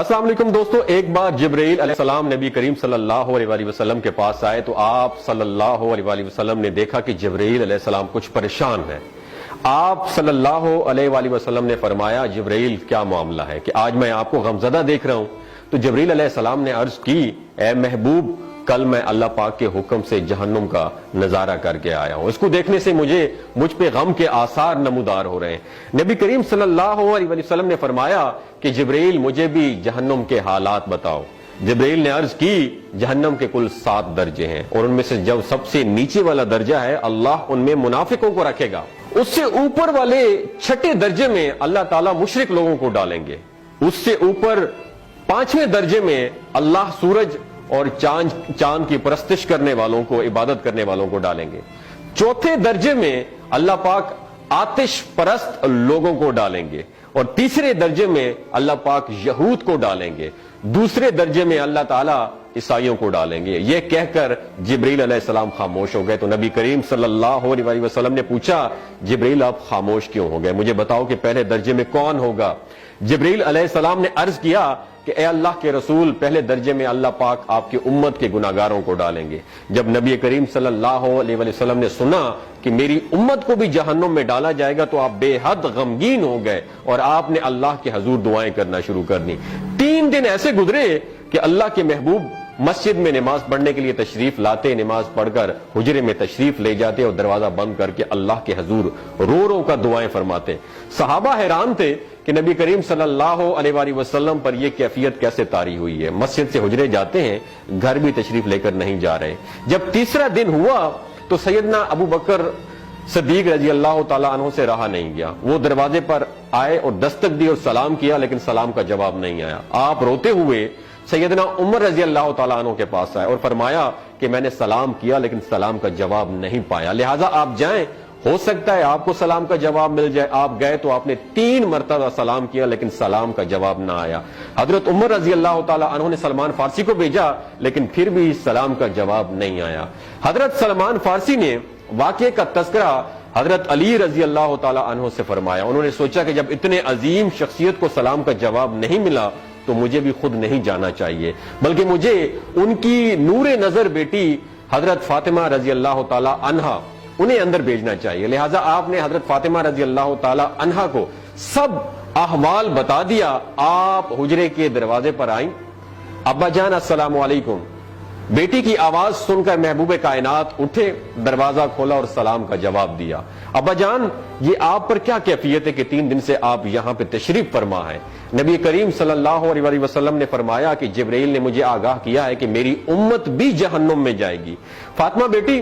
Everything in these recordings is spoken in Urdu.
السلام علیکم دوستو، ایک بار جبرائیل علیہ السلام نبی کریم صلی اللہ علیہ وآلہ وسلم کے پاس آئے تو آپ صلی اللہ علیہ وآلہ وسلم نے دیکھا کہ جبرائیل علیہ السلام کچھ پریشان ہے۔ آپ صلی اللہ علیہ وآلہ وسلم نے فرمایا جبرائیل کیا معاملہ ہے کہ آج میں آپ کو غمزدہ دیکھ رہا ہوں؟ تو جبرائیل علیہ السلام نے عرض کی اے محبوب، کل میں اللہ پاک کے حکم سے جہنم کا نظارہ کر کے آیا ہوں، اس کو دیکھنے سے مجھ پہ غم کے آثار نمودار ہو رہے ہیں۔ نبی کریم صلی اللہ علیہ وسلم نے فرمایا کہ جبرائیل مجھے بھی جہنم کے حالات بتاؤ۔ جبرائیل نے عرض کی جہنم کے کل 7 درجے ہیں اور ان میں سے جو سب سے نیچے والا درجہ ہے اللہ ان میں منافقوں کو رکھے گا، اس سے اوپر والے 6 درجے میں اللہ تعالیٰ مشرک لوگوں کو ڈالیں گے، اس سے اوپر 5ویں درجے میں اللہ سورج اور چاند کی پرستش کرنے والوں کو، عبادت کرنے والوں کو ڈالیں گے، 4تھے درجے میں اللہ پاک آتش پرست لوگوں کو ڈالیں گے، اور 3رے درجے میں اللہ پاک یہود کو ڈالیں گے، 2 درجے میں اللہ تعالیٰ عیسائیوں کو ڈالیں گے۔ یہ کہہ کر جبرائیل علیہ السلام خاموش ہو گئے تو نبی کریم صلی اللہ علیہ وسلم نے پوچھا جبرائیل آپ خاموش کیوں ہو گئے؟ مجھے بتاؤ کہ پہلے درجے میں کون ہوگا؟ جبرائیل علیہ السلام نے عرض کیا کہ اے اللہ کے رسول، پہلے درجے میں اللہ پاک آپ کی امت کے گناہگاروں کو ڈالیں گے۔ جب نبی کریم صلی اللہ علیہ وسلم نے سنا کہ میری امت کو بھی جہنم میں ڈالا جائے گا تو آپ بے حد غمگین ہو گئے اور آپ نے اللہ کے حضور دعائیں کرنا شروع کر دی۔ 3 دن ایسے گزرے کہ اللہ کے محبوب مسجد میں نماز پڑھنے کے لیے تشریف لاتے، نماز پڑھ کر حجرے میں تشریف لے جاتے اور دروازہ بند کر کے اللہ کے حضور رو رو کر دعائیں فرماتے۔ صحابہ حیران تھے کہ نبی کریم صلی اللہ علیہ وآلہ وسلم پر یہ کیفیت کیسے طاری ہوئی ہے، مسجد سے حجرے جاتے ہیں، گھر بھی تشریف لے کر نہیں جا رہے۔ جب 3را دن ہوا تو سیدنا ابو بکر صدیق رضی اللہ تعالیٰ عنہ سے رہا نہیں گیا، وہ دروازے پر آئے اور دستک دی اور سلام کیا لیکن سلام کا جواب نہیں آیا۔ آپ روتے ہوئے سیدنا عمر رضی اللہ تعالیٰ عنہ کے پاس آئے اور فرمایا کہ میں نے سلام کیا لیکن سلام کا جواب نہیں پایا، لہٰذا آپ جائیں، ہو سکتا ہے آپ کو سلام کا جواب مل جائے۔ آپ گئے تو آپ نے 3 مرتبہ سلام کیا لیکن سلام کا جواب نہ آیا۔ حضرت عمر رضی اللہ تعالیٰ عنہ نے سلمان فارسی کو بھیجا لیکن پھر بھی سلام کا جواب نہیں آیا۔ حضرت سلمان فارسی نے واقعے کا تذکرہ حضرت علی رضی اللہ تعالیٰ عنہ سے فرمایا۔ انہوں نے سوچا کہ جب اتنے عظیم شخصیت کو سلام کا جواب نہیں ملا تو مجھے بھی خود نہیں جانا چاہیے، بلکہ مجھے ان کی نور نظر بیٹی حضرت فاطمہ رضی اللہ تعالیٰ عنہا انہیں اندر بھیجنا چاہیے۔ لہٰذا آپ نے حضرت فاطمہ رضی اللہ تعالیٰ عنہا کو سب احوال بتا دیا۔ آپ حجرے کے دروازے پر آئیں، ابا جان السلام علیکم۔ بیٹی کی آواز سن کر محبوب کائنات اٹھے، دروازہ کھولا اور سلام کا جواب دیا۔ ابا جان یہ آپ پر کیا کیفیت ہے کہ 3 دن سے آپ یہاں پہ تشریف فرما ہے؟ نبی کریم صلی اللہ علیہ وسلم نے فرمایا کہ جبرائیل نے مجھے آگاہ کیا ہے کہ میری امت بھی جہنم میں جائے گی۔ فاطمہ بیٹی،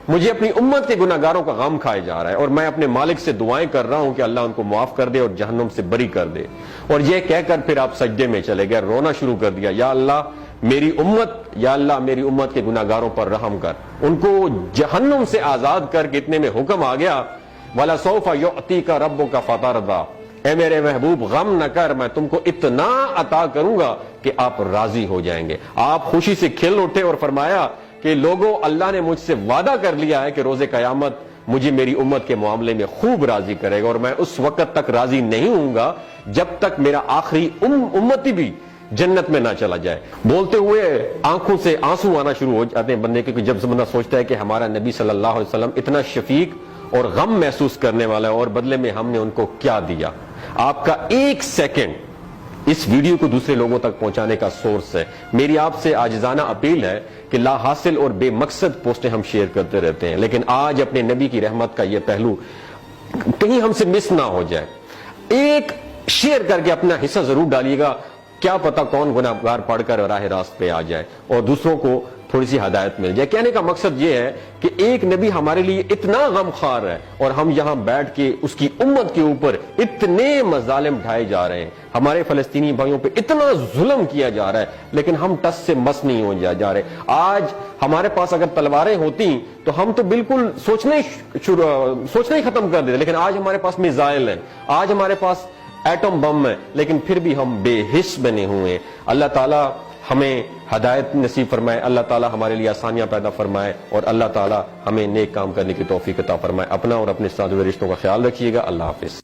مجھے اپنی امت کے گناہگاروں کا غم کھائے جا رہا ہے اور میں اپنے مالک سے دعائیں کر رہا ہوں کہ اللہ ان کو معاف کر دے اور جہنم سے بری کر دے۔ اور یہ کہہ کر پھر آپ سجدے میں چلے گئے، رونا شروع کر دیا، یا اللہ میری امت کے گناہگاروں پر رحم کر، ان کو جہنم سے آزاد کر کے اتنے میں حکم آ گیا وَلَسَوْفَ يُعْطِيكَ رَبُّكَ فَتَرْضَىٰ، اے میرے محبوب غم نہ کر، میں تم کو اتنا عطا کروں گا کہ آپ راضی ہو جائیں گے۔ آپ خوشی سے کھل اٹھے اور فرمایا کہ لوگوں، اللہ نے مجھ سے وعدہ کر لیا ہے کہ روز قیامت مجھے میری امت کے معاملے میں خوب راضی کرے گا، اور میں اس وقت تک راضی نہیں ہوں گا جب تک میرا آخری امتی بھی جنت میں نہ چلا جائے۔ بولتے ہوئے آنکھوں سے آنسو آنا شروع ہو جاتے ہیں بندے کے، جب بندہ سوچتا ہے کہ ہمارا نبی صلی اللہ علیہ وسلم اتنا شفیق اور غم محسوس کرنے والا ہے اور بدلے میں ہم نے ان کو کیا دیا۔ آپ کا 1 سیکنڈ اس ویڈیو کو دوسرے لوگوں تک پہنچانے کا سورس ہے۔ میری آپ سے عاجزانہ اپیل ہے کہ لا حاصل اور بے مقصد پوسٹیں ہم شیئر کرتے رہتے ہیں، لیکن آج اپنے نبی کی رحمت کا یہ پہلو کہیں ہم سے مس نہ ہو جائے۔ ایک شیئر کر کے اپنا حصہ ضرور ڈالیے گا، کیا پتا کون گناہگار پڑھ کر راہ راست پہ آ جائے اور دوسروں کو تھوڑی سی ہدایت مل جائے۔ کہنے کا مقصد یہ ہے کہ ایک نبی ہمارے لیے اتنا غم خوار ہے اور ہم یہاں بیٹھ کے اس کی امت کے اوپر اتنے مظالم ڈھائے جا رہے ہیں، ہمارے فلسطینی بھائیوں پہ اتنا ظلم کیا جا رہا ہے، لیکن ہم ٹس سے مس نہیں ہو جا رہے۔ آج ہمارے پاس اگر تلواریں ہوتی تو ہم تو بالکل سوچنا ہی ختم کر دیتے، لیکن آج ہمارے پاس میزائل ہیں، آج ہمارے پاس ایٹم بم ہے، لیکن پھر بھی ہم بے حس بنے ہوئے ہیں۔ اللہ تعالیٰ ہمیں ہدایت نصیب فرمائے، اللہ تعالیٰ ہمارے لیے آسانیاں پیدا فرمائے اور اللہ تعالیٰ ہمیں نیک کام کرنے کی توفیق عطا فرمائے۔ اپنا اور اپنے ساتھ جڑے رشتوں کا خیال رکھیے گا۔ اللہ حافظ۔